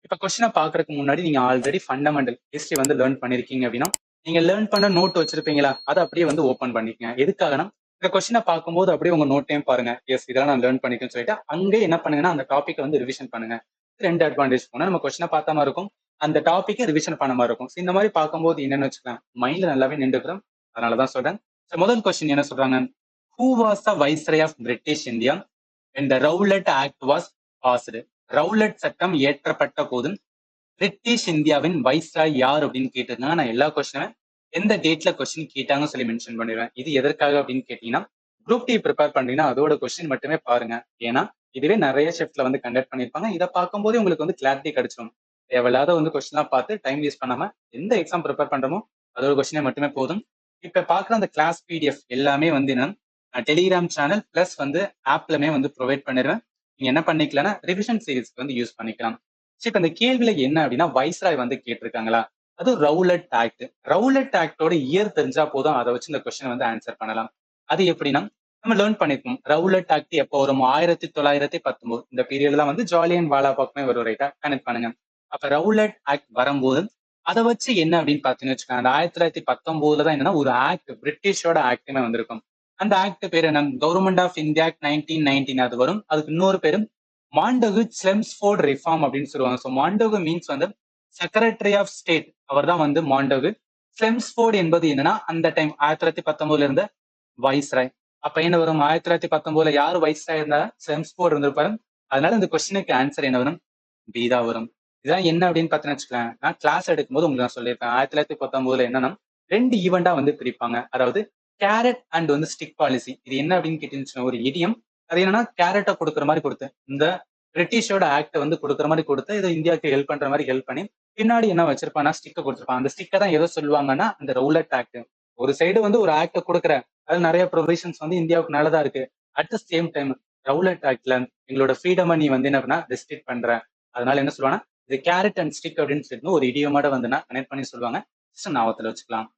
இப்ப கொஸ்டினை பாக்குறதுக்கு முன்னாடி நீங்க ஆல்ரெடி ஃபண்டமெண்டல் ஹிஸ்டரி வந்து லேர்ன் பண்ணிருக்கீங்க அப்படின்னா நீங்க லேர்ன் பண்ண நோட் வச்சிருப்பீங்களா அதை அப்படியே வந்து ஓப்பன் பண்ணிக்கங்க. எதுக்காகனா இந்த கொஸ்டினை பார்க்கும்போது அப்படியே உங்க நோட்டையும் பாருங்க. எஸ், இதெல்லாம் நான் லேர்ன் பண்ணிக்கேன்னு சொல்லிட்டு அங்கே என்ன பண்ணுங்கன்னா அந்த டாபிக் வந்து ரிவிஷன் பண்ணுங்க. ரெண்டு அட்வான்டேஜ் போனா நம்ம கொஸ்டினை பார்த்த மாதிரி இருக்கும், அந்த டாபிக்கை ரிவிஷன் பண்ண மாதிரி இருக்கும். இந்த மாதிரி பார்க்கும்போது என்னன்னு வச்சுக்கலாம், மைண்ட்ல நல்லாவே நின்றுக்கிறோம். அதனாலதான் சொல்றேன். முதல் கொஸ்டின் என்ன சொல்றாங்க, who was the viceroy of British India when the Rowlatt Act was passed? Rowlatt சட்டம் இயற்றப்பட்ட போது பிரிட்டிஷ் இந்தியாவின் வைஸ்ராய் யார் அப்படின்னு கேட்டிருந்தாங்க. நான் எல்லா கொஸ்டினும் எந்த டேட்ல கொஸ்டின் கேட்டாங்கன்னு சொல்லி மென்ஷன் பண்ணிடுவேன். இது எதற்காக அப்படின்னு கேட்டீங்கன்னா, குரூப் டி ப்ரிப்பேர் பண்றீங்கன்னா அதோட கொஸ்டின் மட்டுமே பாருங்க. ஏன்னா இதுவே நிறைய ஷிஃப்ட்ல வந்து கண்டக்ட் பண்ணிருப்பாங்க. இதை பார்க்கும்போது உங்களுக்கு வந்து கிளாரிட்டி கிடைச்சிடும். தேவையில்லாத வந்து கொஸ்டின்லாம் பார்த்து டைம் வேஸ்ட் பண்ணாம எந்த எக்ஸாம் ப்ரிப்பேர் பண்றோமோ அதோட கொஸ்டினே மட்டுமே போதும். இப்ப பாக்குற அந்த கிளாஸ் பிடிஎஃப் எல்லாமே வந்து என்ன டெலிகிராம் சேனல் பிளஸ் வந்து ஆப்லமே வந்து ப்ரொவைட் பண்ணிடுவேன். நீங்க என்ன பண்ணிக்கலாம்னா ரிவிஷன் சீரிஸ்க்கு வந்து யூஸ் பண்ணிக்கலாம். சரி, இப்ப இந்த கேள்வியில என்ன அப்படின்னா வைஸ்ராய் வந்து கேட்டிருக்காங்களா, அது ரவுலட் ஆக்ட். ரவுலட் ஆக்டோட இயர் தெரிஞ்சா போதும், அதை வச்சு இந்த கொஸ்டின் வந்து ஆன்சர் பண்ணலாம். அது எப்படின்னா நம்ம லேர்ன் பண்ணிருக்கோம். ரவுலட் ஆக்ட் எப்போ வரும், 1919 இந்த பீரியட்ல தான் வந்து ஜாலியன் வாலாபாக்குமே வரும். ரைட்டா, கனெக்ட் பண்ணுங்க. அப்ப ரவுலட் ஆக்ட் வரும்போது அதை வச்சு என்ன அப்படின்னு பாத்தீங்கன்னு வச்சுக்கோங்க, அந்த 1919 தான் என்னன்னா ஒரு ஆக்ட், பிரிட்டிஷோட ஆக்டுமே வந்திருக்கும். அந்த ஆக்ட் பேர் என்ன, கவர்மெண்ட் ஆஃப் இந்தியா 1919 அது வரும். அதுக்கு இன்னொரு பேரும் மாண்டகு செம்ஸ்போர்ட் ரிஃபார்ம் அப்படின்னு சொல்லுவாங்க. ஸோ மாண்டகு மீன்ஸ் வந்து செக்ரட்டரி ஆஃப் ஸ்டேட், அவர் தான் வந்து மாண்டகு. செம்ஸ்போர்ட் என்பது என்னன்னா அந்த டைம் 1919 இருந்த வைஸ்ராய். அப்ப என்ன வரும், 1919 யார் வைஸ்ராய் இருந்தா, செம்ஸ்போர்ட் இருந்திருப்பாரு. அதனால இந்த கொஸ்டினுக்கு ஆன்சர் என்ன வரும், பி தான் வரும். இதான் என்ன அப்படின்னு பார்த்தீங்கன்னு வச்சுக்கோங்க, நான் கிளாஸ் எடுக்கும்போது உங்களுக்கு நான் சொல்லியிருப்பேன். 1919 என்னன்னா ரெண்டு ஈவெண்டா வந்து பிரிப்பாங்க. அதாவது கேரட் அண்ட் வந்து ஸ்டிக் பாலிசி. இது என்ன அப்படின்னு கேட்டீங்கன்னா ஒரு இடியம். அது என்னன்னா கேரட்டை கொடுக்குற மாதிரி கொடுத்து இந்த பிரிட்டிஷோட ஆக்ட் வந்து கொடுக்குற மாதிரி கொடுத்து இதை இந்தியாவுக்கு ஹெல்ப் பண்ற மாதிரி ஹெல்ப் பண்ணி பின்னாடி என்ன வச்சிருப்பான்னா ஸ்டிக்கை கொடுத்துருப்பான். அந்த ஸ்டிக்கை தான் எதை சொல்லுவாங்கன்னா அந்த ரவுலட் ஆக்ட். ஒரு சைடு வந்து ஒரு ஆக்ட கொடுக்குற, அது நிறைய ப்ரொவிஷன்ஸ் வந்து இந்தியாவுக்கு நல்லதா இருக்கு. At the same time Rowlatt ஆக்ட்ல எங்களோட ஃப்ரீடம் நீ வந்து என்ன பண்ணா ரெஸ்ட்ரிக்ட் பண்ற. அதனால என்ன சொல்லுவாங்கன்னா இது கேரட் அண்ட் ஸ்டிக் அப்படின்னு சொல்லிட்டு ஒரு இடியமோட வந்து கனெக்ட் பண்ணி சொல்லுவாங்க. ஞாபகத்துல வச்சுக்கலாம்.